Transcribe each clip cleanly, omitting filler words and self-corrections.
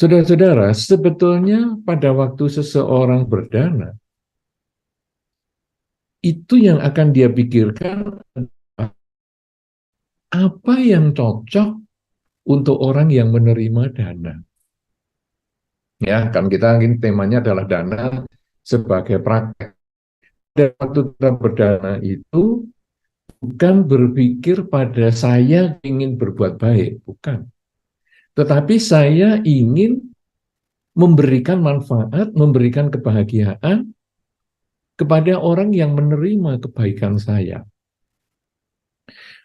Saudara-saudara, sebetulnya pada waktu seseorang berdana, itu yang akan dia pikirkan apa yang cocok untuk orang yang menerima dana. Ya, kan kita ini temanya adalah dana sebagai praktek. Dan waktu kita berdana itu bukan berpikir pada saya ingin berbuat baik, bukan. Tetapi saya ingin memberikan manfaat, memberikan kebahagiaan kepada orang yang menerima kebaikan saya.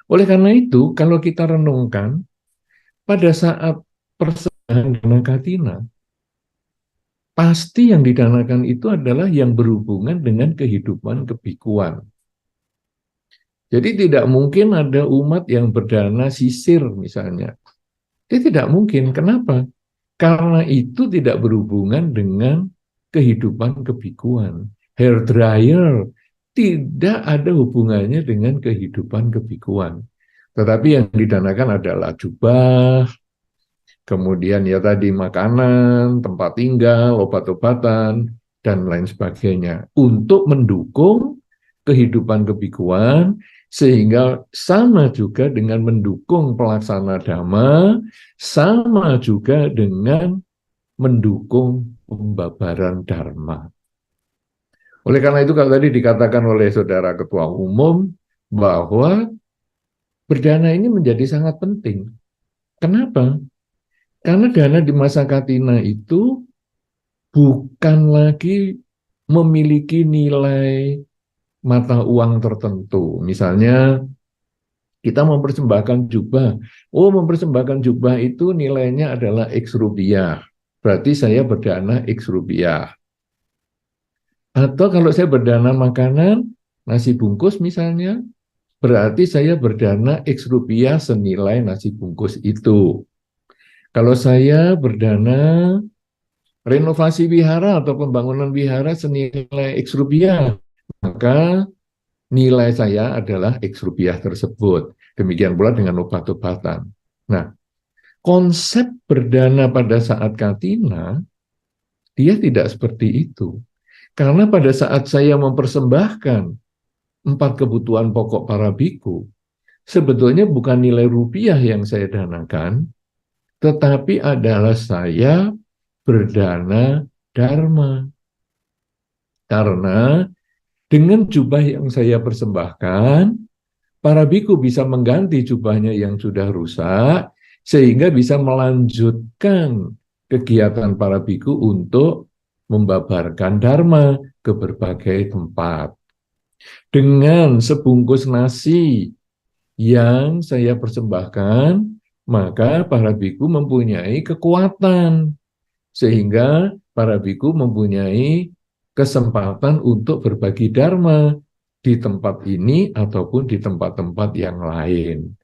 Oleh karena itu, kalau kita renungkan, pada saat persembahan dana katina, pasti yang didanakan itu adalah yang berhubungan dengan kehidupan kebikuan. Jadi tidak mungkin ada umat yang berdana sisir misalnya. Itu tidak mungkin. Kenapa? Karena itu tidak berhubungan dengan kehidupan kebikuan. Hair dryer tidak ada hubungannya dengan kehidupan kebikuan. Tetapi yang didanakan adalah jubah, kemudian ya tadi makanan, tempat tinggal, obat-obatan, dan lain sebagainya. Untuk mendukung kehidupan kebikuan, sehingga sama juga dengan mendukung pelaksana dhamma, sama juga dengan mendukung pembabaran dharma. Oleh karena itu, kalau tadi dikatakan oleh saudara ketua umum bahwa berdana ini menjadi sangat penting. Kenapa? Karena dana di masa katina itu bukan lagi memiliki nilai mata uang tertentu. Misalnya kita mempersembahkan jubah. Oh, mempersembahkan jubah itu nilainya adalah X rupiah. Berarti saya berdana X rupiah. Atau kalau saya berdana makanan, nasi bungkus misalnya, berarti saya berdana X rupiah senilai nasi bungkus itu. Kalau saya berdana renovasi wihara atau pembangunan wihara senilai X rupiah, maka nilai saya adalah X rupiah tersebut. Demikian pula dengan obat-obatan. Nah, konsep berdana pada saat katina, dia tidak seperti itu. Karena pada saat saya mempersembahkan 4 kebutuhan pokok para biku, sebetulnya bukan nilai rupiah yang saya danakan, tetapi adalah saya berdana dharma. Karena dengan jubah yang saya persembahkan, para biku bisa mengganti jubahnya yang sudah rusak, sehingga bisa melanjutkan kegiatan para biku untuk membabarkan dharma ke berbagai tempat. Dengan sebungkus nasi yang saya persembahkan, maka para biku mempunyai kekuatan, sehingga para biku mempunyai kesempatan untuk berbagi dharma di tempat ini ataupun di tempat-tempat yang lain.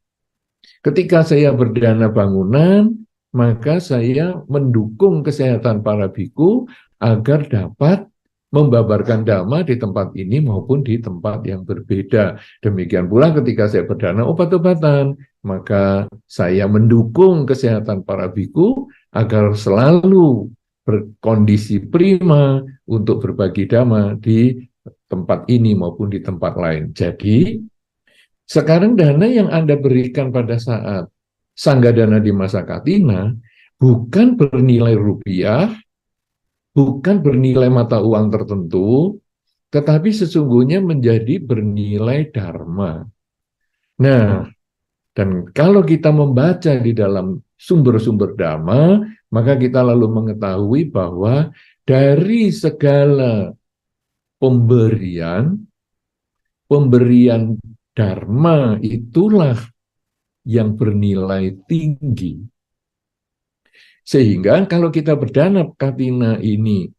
Ketika saya berdana bangunan, maka saya mendukung kesehatan para biku agar dapat membabarkan dhamma di tempat ini maupun di tempat yang berbeda. Demikian pula ketika saya berdana obat-obatan, maka saya mendukung kesehatan para biku agar selalu berkondisi prima untuk berbagi dhamma di tempat ini maupun di tempat lain. Jadi, sekarang dana yang Anda berikan pada saat sangga dana di masa katina bukan bernilai rupiah, bukan bernilai mata uang tertentu, tetapi sesungguhnya menjadi bernilai dharma. Nah, dan kalau kita membaca di dalam sumber-sumber dhamma, maka kita lalu mengetahui bahwa dari segala pemberian, pemberian dharma itulah yang bernilai tinggi. Sehingga kalau kita berdana katina ini,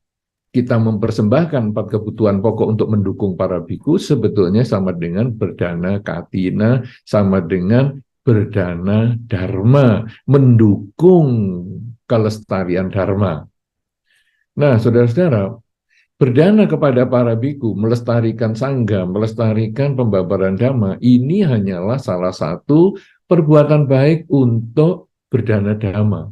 kita mempersembahkan 4 kebutuhan pokok untuk mendukung para biku, sebetulnya sama dengan berdana katina, sama dengan berdana dharma, mendukung kelestarian dharma. Nah, saudara-saudara, berdana kepada para biku, melestarikan sangga, melestarikan pembabaran dhamma, ini hanyalah salah satu perbuatan baik untuk berdana dhamma.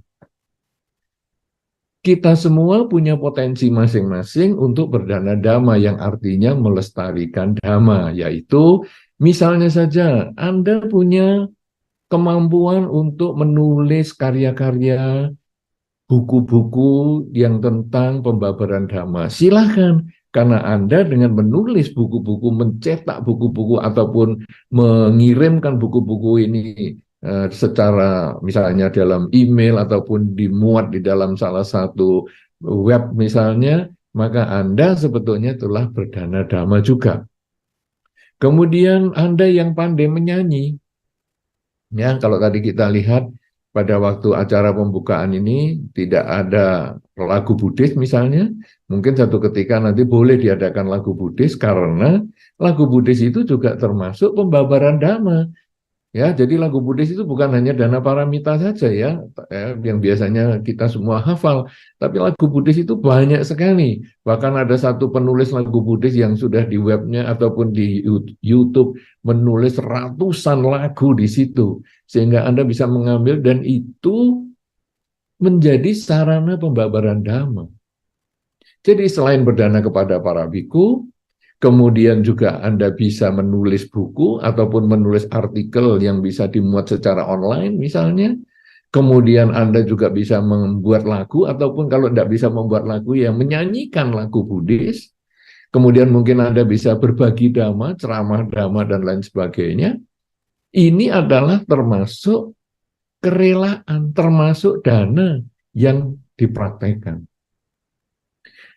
kita semua punya potensi masing-masing untuk berdana dhamma, yang artinya melestarikan dhamma, yaitu misalnya saja Anda punya kemampuan untuk menulis karya-karya, buku-buku yang tentang pembabaran dhamma. Silahkan, karena Anda dengan menulis buku-buku, mencetak buku-buku, ataupun mengirimkan buku-buku ini secara misalnya dalam email ataupun dimuat di dalam salah satu web misalnya, maka Anda sebetulnya telah berdana dhamma juga. Kemudian Anda yang pandai menyanyi, ya, kalau tadi kita lihat pada waktu acara pembukaan ini tidak ada lagu Buddhis misalnya, mungkin satu ketika nanti boleh diadakan lagu Buddhis, karena lagu Buddhis itu juga termasuk pembabaran dhamma. Ya, jadi lagu Buddhis itu bukan hanya Dana Paramita saja ya, yang biasanya kita semua hafal, tapi lagu Buddhis itu banyak sekali. Bahkan ada satu penulis lagu Buddhis yang sudah di webnya ataupun di YouTube menulis ratusan lagu di situ, sehingga Anda bisa mengambil dan itu menjadi sarana pembabaran dhamma. Jadi selain berdana kepada para biku, kemudian juga Anda bisa menulis buku ataupun menulis artikel yang bisa dimuat secara online misalnya. Kemudian Anda juga bisa membuat lagu, ataupun kalau tidak bisa membuat lagu, ya menyanyikan lagu Buddhis. Kemudian mungkin Anda bisa berbagi dhamma, ceramah dhamma, dan lain sebagainya. Ini adalah termasuk kerelaan, termasuk dana yang dipraktekkan.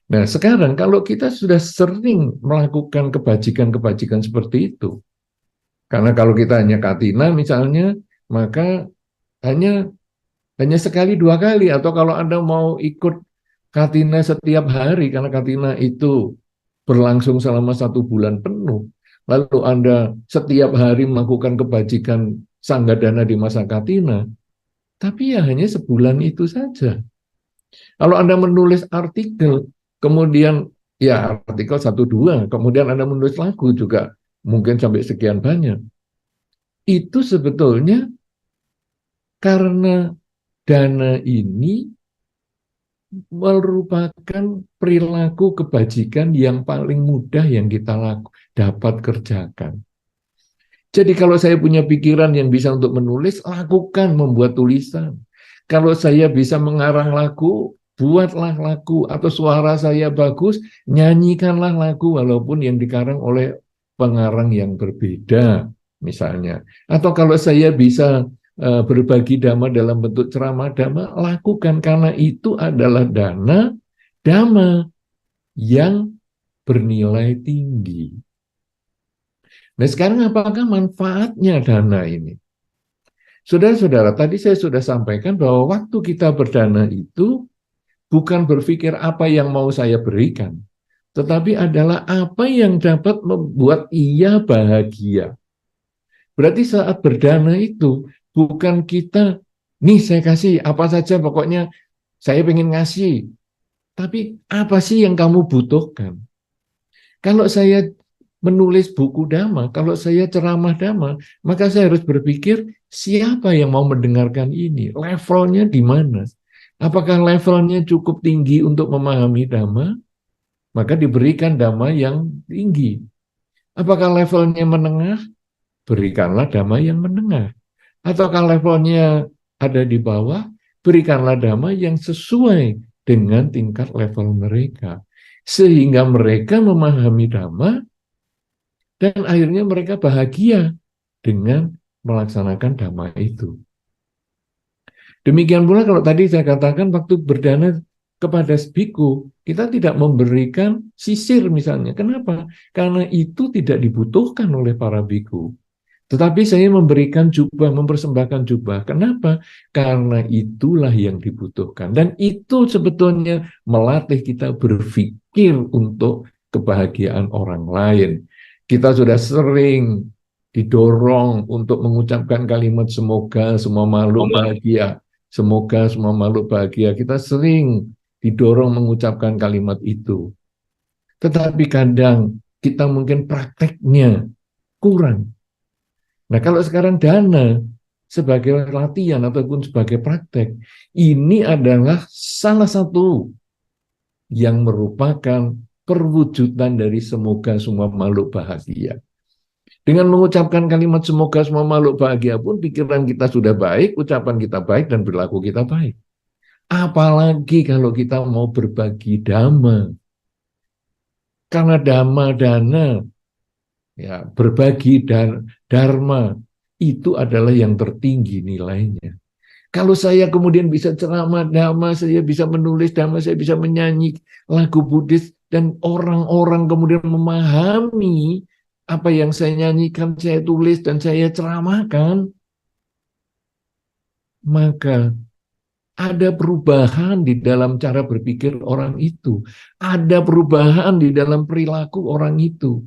Nah, sekarang kalau kita sudah sering melakukan kebajikan-kebajikan seperti itu, karena kalau kita hanya katina misalnya, maka hanya sekali dua kali, atau kalau Anda mau ikut katina setiap hari, karena katina itu berlangsung selama 1 bulan penuh, lalu Anda setiap hari melakukan kebajikan sanggadana di masa katina, tapi ya hanya sebulan itu saja. Kalau Anda menulis artikel, kemudian ya artikel 1-2, kemudian Anda menulis lagu juga mungkin sampai sekian banyak. Itu sebetulnya karena dana ini merupakan perilaku kebajikan yang paling mudah yang kita dapat kerjakan. Jadi kalau saya punya pikiran yang bisa untuk menulis, lakukan membuat tulisan. Kalau saya bisa mengarang lagu, buatlah lagu. Atau suara saya bagus, nyanyikanlah lagu walaupun yang dikarang oleh pengarang yang berbeda misalnya. Atau kalau saya bisa berbagi dhamma dalam bentuk ceramah dhamma, lakukan, karena itu adalah dana dhamma yang bernilai tinggi. Nah, sekarang apakah manfaatnya dana ini? Saudara-saudara, tadi saya sudah sampaikan bahwa waktu kita berdana itu bukan berpikir apa yang mau saya berikan, tetapi adalah apa yang dapat membuat ia bahagia. Berarti saat berdana itu bukan kita, nih saya kasih apa saja, pokoknya saya pengen ngasih. Tapi apa sih yang kamu butuhkan? Kalau saya menulis buku dhamma, kalau saya ceramah dhamma, maka saya harus berpikir siapa yang mau mendengarkan ini, levelnya di mana. Apakah levelnya cukup tinggi untuk memahami dhamma? Maka diberikan dhamma yang tinggi. Apakah levelnya menengah? Berikanlah dhamma yang menengah. Ataukah levelnya ada di bawah? Berikanlah dhamma yang sesuai dengan tingkat level mereka. Sehingga mereka memahami dhamma dan akhirnya mereka bahagia dengan melaksanakan dhamma itu. Demikian pula kalau tadi saya katakan waktu berdana kepada biku, kita tidak memberikan sisir misalnya. Kenapa? Karena itu tidak dibutuhkan oleh para biku. Tetapi saya memberikan jubah, mempersembahkan jubah. Kenapa? Karena itulah yang dibutuhkan. Dan itu sebetulnya melatih kita berpikir untuk kebahagiaan orang lain. Kita sudah sering didorong untuk mengucapkan kalimat semoga semua makhluk bahagia. Semoga semua makhluk bahagia. Kita sering didorong mengucapkan kalimat itu. Tetapi kadang kita mungkin prakteknya kurang. Nah, kalau sekarang dana, sebagai latihan ataupun sebagai praktek. Ini adalah salah satu yang merupakan perwujudan dari semoga semua makhluk bahagia. Dengan mengucapkan kalimat semoga semua makhluk bahagia pun pikiran kita sudah baik, ucapan kita baik, dan perilaku kita baik. Apalagi kalau kita mau berbagi dhamma. Karena dhamma dana, ya, berbagi dan dharma, itu adalah yang tertinggi nilainya. Kalau saya kemudian bisa ceramah dhamma, saya bisa menulis dhamma, saya bisa menyanyi lagu Buddhis, dan orang-orang kemudian memahami apa yang saya nyanyikan, saya tulis, dan saya ceramahkan, maka ada perubahan di dalam cara berpikir orang itu. Ada perubahan di dalam perilaku orang itu.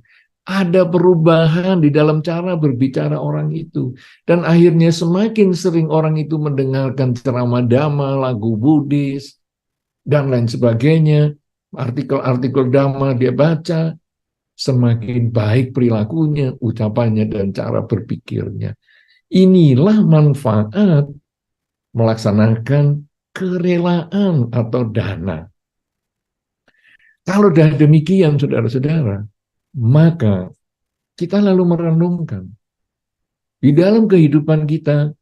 Ada perubahan di dalam cara berbicara orang itu. Dan akhirnya semakin sering orang itu mendengarkan ceramah dhamma, lagu Buddhis, dan lain sebagainya, artikel-artikel dhamma dia baca, semakin baik perilakunya, ucapannya, dan cara berpikirnya. Inilah manfaat melaksanakan kerelaan atau dana. Kalau dah demikian, saudara-saudara, maka kita lalu merenungkan. Di dalam kehidupan kita,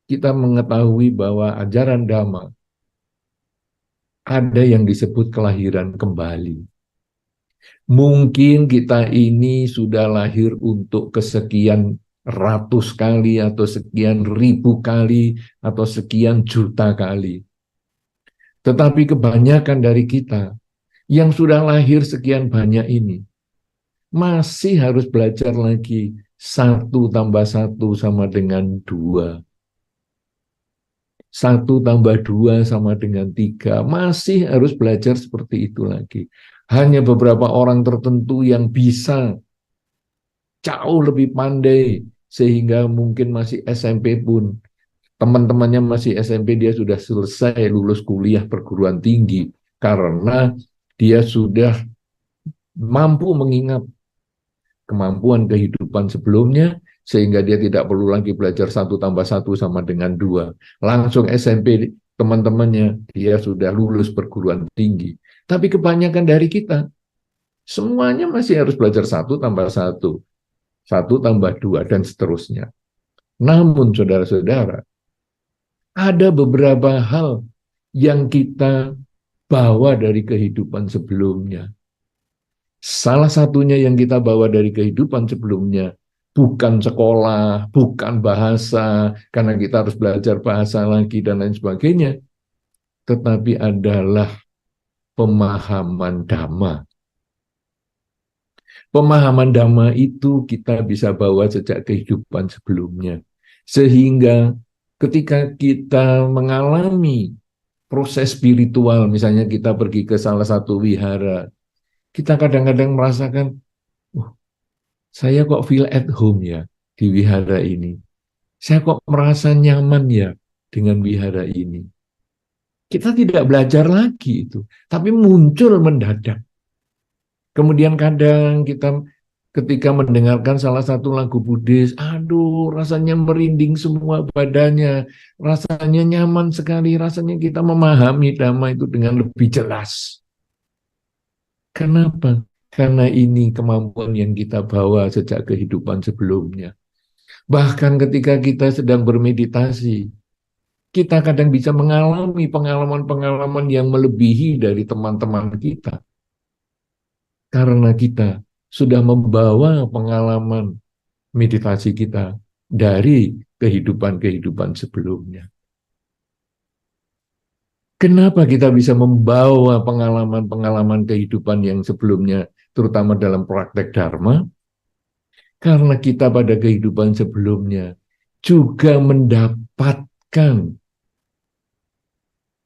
kita mengetahui bahwa ajaran Dhamma ada yang disebut kelahiran kembali. Mungkin kita ini sudah lahir untuk kesekian ratus kali atau sekian ribu kali atau sekian juta kali. Tetapi kebanyakan dari kita yang sudah lahir sekian banyak ini masih harus belajar lagi 1 tambah 1 sama dengan 2. 1 tambah 2 sama dengan 3. Masih harus belajar seperti itu lagi. Hanya beberapa orang tertentu yang bisa jauh lebih pandai sehingga mungkin masih SMP pun, teman-temannya masih SMP, dia sudah selesai lulus kuliah perguruan tinggi karena dia sudah mampu mengingat kemampuan kehidupan sebelumnya, sehingga dia tidak perlu lagi belajar 1 tambah 1 sama dengan 2. Langsung SMP teman-temannya, dia sudah lulus perguruan tinggi. Tapi kebanyakan dari kita, semuanya masih harus belajar 1 tambah 1, 1 tambah 2, dan seterusnya. Namun saudara-saudara, ada beberapa hal yang kita bawa dari kehidupan sebelumnya. Salah satunya yang kita bawa dari kehidupan sebelumnya, bukan sekolah, bukan bahasa, karena kita harus belajar bahasa lagi dan lain sebagainya, tetapi adalah pemahaman Dhamma. Pemahaman Dhamma itu kita bisa bawa sejak kehidupan sebelumnya. Sehingga ketika kita mengalami proses spiritual, misalnya kita pergi ke salah satu wihara, kita kadang-kadang merasakan, saya kok feel at home ya di wihara ini. Saya kok merasa nyaman ya dengan wihara ini. Kita tidak belajar lagi itu, tapi muncul mendadak. Kemudian kadang kita ketika mendengarkan salah satu lagu Buddhis, aduh rasanya merinding semua badannya, rasanya nyaman sekali, rasanya kita memahami Dhamma itu dengan lebih jelas. Kenapa? Karena ini kemampuan yang kita bawa sejak kehidupan sebelumnya. Bahkan ketika kita sedang bermeditasi, kita kadang bisa mengalami pengalaman-pengalaman yang melebihi dari teman-teman kita. Karena kita sudah membawa pengalaman meditasi kita dari kehidupan-kehidupan sebelumnya. Kenapa kita bisa membawa pengalaman-pengalaman kehidupan yang sebelumnya, terutama dalam praktek Dharma? Karena kita pada kehidupan sebelumnya juga mendapatkan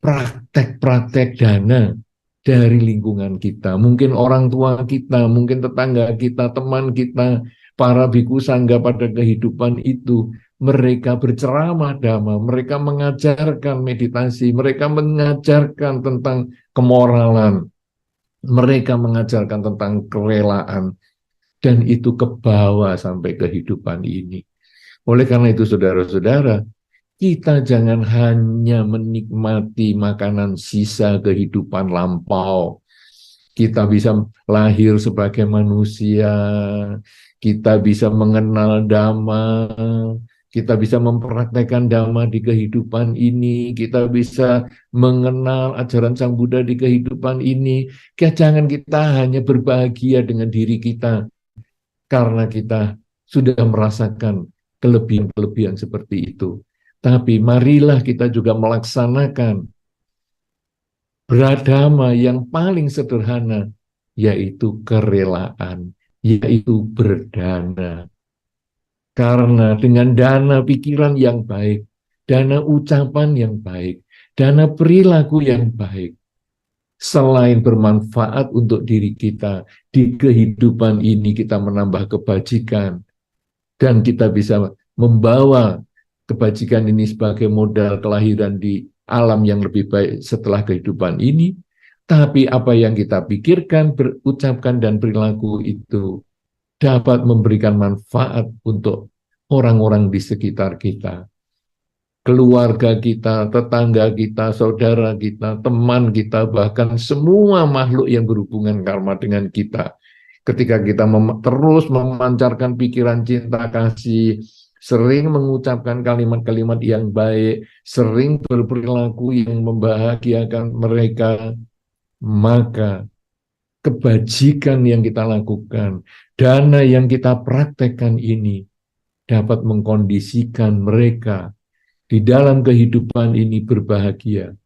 praktek-praktek dana dari lingkungan kita. Mungkin orang tua kita, mungkin tetangga kita, teman kita, para bhikkhu sangga pada kehidupan itu, mereka berceramah Dhamma, mereka mengajarkan meditasi, mereka mengajarkan tentang kemoralan, mereka mengajarkan tentang kerelaan, dan itu ke bawah sampai kehidupan ini. Oleh karena itu, saudara-saudara, kita jangan hanya menikmati makanan sisa kehidupan lampau. Kita bisa lahir sebagai manusia, kita bisa mengenal Dhamma, kita bisa mempraktekkan Dhamma di kehidupan ini, kita bisa mengenal ajaran Sang Buddha di kehidupan ini. Jangan kita hanya berbahagia dengan diri kita, karena kita sudah merasakan kelebihan-kelebihan seperti itu. Tapi marilah kita juga melaksanakan beradama yang paling sederhana, yaitu kerelaan, yaitu berdana. Karena dengan dana pikiran yang baik, dana ucapan yang baik, dana perilaku yang baik, selain bermanfaat untuk diri kita, di kehidupan ini kita menambah kebajikan, dan kita bisa membawa kebajikan ini sebagai modal kelahiran di alam yang lebih baik setelah kehidupan ini. Tapi apa yang kita pikirkan, berucapkan, dan perilaku itu dapat memberikan manfaat untuk orang-orang di sekitar kita, keluarga kita, tetangga kita, saudara kita, teman kita, bahkan semua makhluk yang berhubungan karma dengan kita. Ketika kita terus memancarkan pikiran cinta kasih, sering mengucapkan kalimat-kalimat yang baik, sering berperilaku yang membahagiakan mereka, maka kebajikan yang kita lakukan, dana yang kita praktekkan ini dapat mengkondisikan mereka di dalam kehidupan ini berbahagia.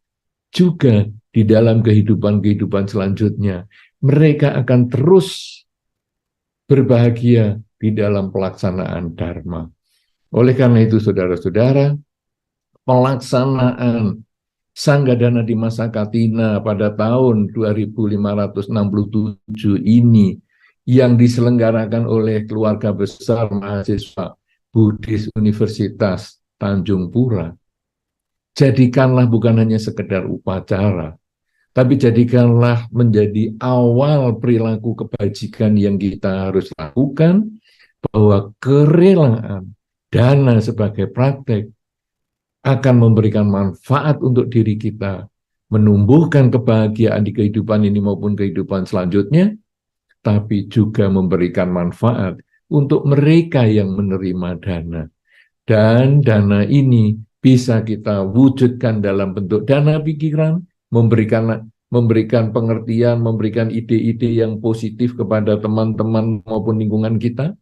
Juga di dalam kehidupan-kehidupan selanjutnya, mereka akan terus berbahagia di dalam pelaksanaan Dharma. Oleh karena itu, saudara-saudara, pelaksanaan Sanggadana di masa Katina pada tahun 2567 ini yang diselenggarakan oleh keluarga besar mahasiswa Buddhis Universitas Tanjung Pura, jadikanlah bukan hanya sekedar upacara, tapi jadikanlah menjadi awal perilaku kebajikan yang kita harus lakukan, bahwa kerelaan dana sebagai praktek akan memberikan manfaat untuk diri kita, menumbuhkan kebahagiaan di kehidupan ini maupun kehidupan selanjutnya, tapi juga memberikan manfaat untuk mereka yang menerima dana. Dan dana ini bisa kita wujudkan dalam bentuk dana pikiran, memberikan pengertian, memberikan ide-ide yang positif kepada teman-teman maupun lingkungan kita.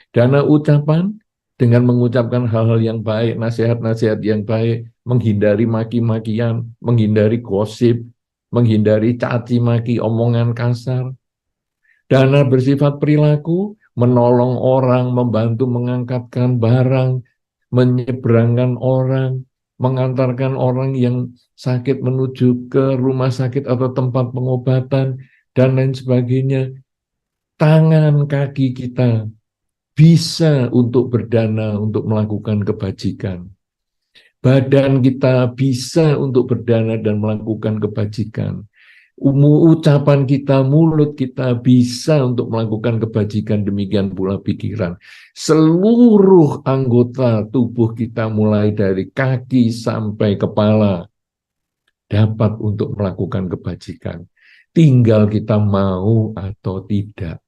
Dana ucapan, dengan mengucapkan hal-hal yang baik, nasihat-nasihat yang baik, menghindari maki-makian, menghindari gosip, menghindari caci maki, omongan kasar. Dana bersifat perilaku, menolong orang, membantu mengangkatkan barang, menyeberangkan orang, mengantarkan orang yang sakit menuju ke rumah sakit atau tempat pengobatan, dan lain sebagainya. Tangan kaki kita bisa untuk berdana, untuk melakukan kebajikan. Badan kita bisa untuk berdana dan melakukan kebajikan. Ucapan kita, mulut kita bisa untuk melakukan kebajikan, demikian pula pikiran. Seluruh anggota tubuh kita mulai dari kaki sampai kepala dapat untuk melakukan kebajikan. Tinggal kita mau atau tidak.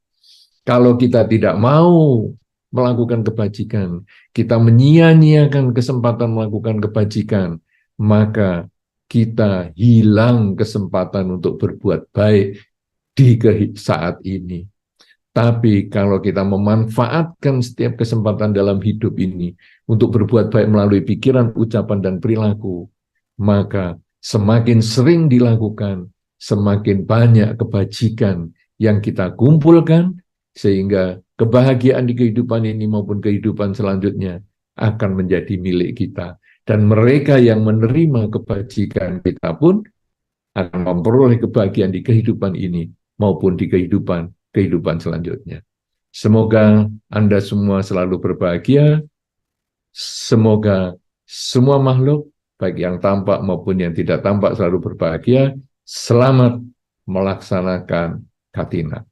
Kalau kita tidak mau melakukan kebajikan, kita menyia-nyiakan kesempatan melakukan kebajikan, maka kita hilang kesempatan untuk berbuat baik di saat ini. Tapi kalau kita memanfaatkan setiap kesempatan dalam hidup ini untuk berbuat baik melalui pikiran, ucapan, dan perilaku, maka semakin sering dilakukan, semakin banyak kebajikan yang kita kumpulkan, sehingga kebahagiaan di kehidupan ini maupun kehidupan selanjutnya akan menjadi milik kita. Dan mereka yang menerima kebajikan kita pun akan memperoleh kebahagiaan di kehidupan ini maupun di kehidupan selanjutnya. Semoga Anda semua selalu berbahagia. Semoga semua makhluk, baik yang tampak maupun yang tidak tampak, selalu berbahagia. Selamat melaksanakan Katina.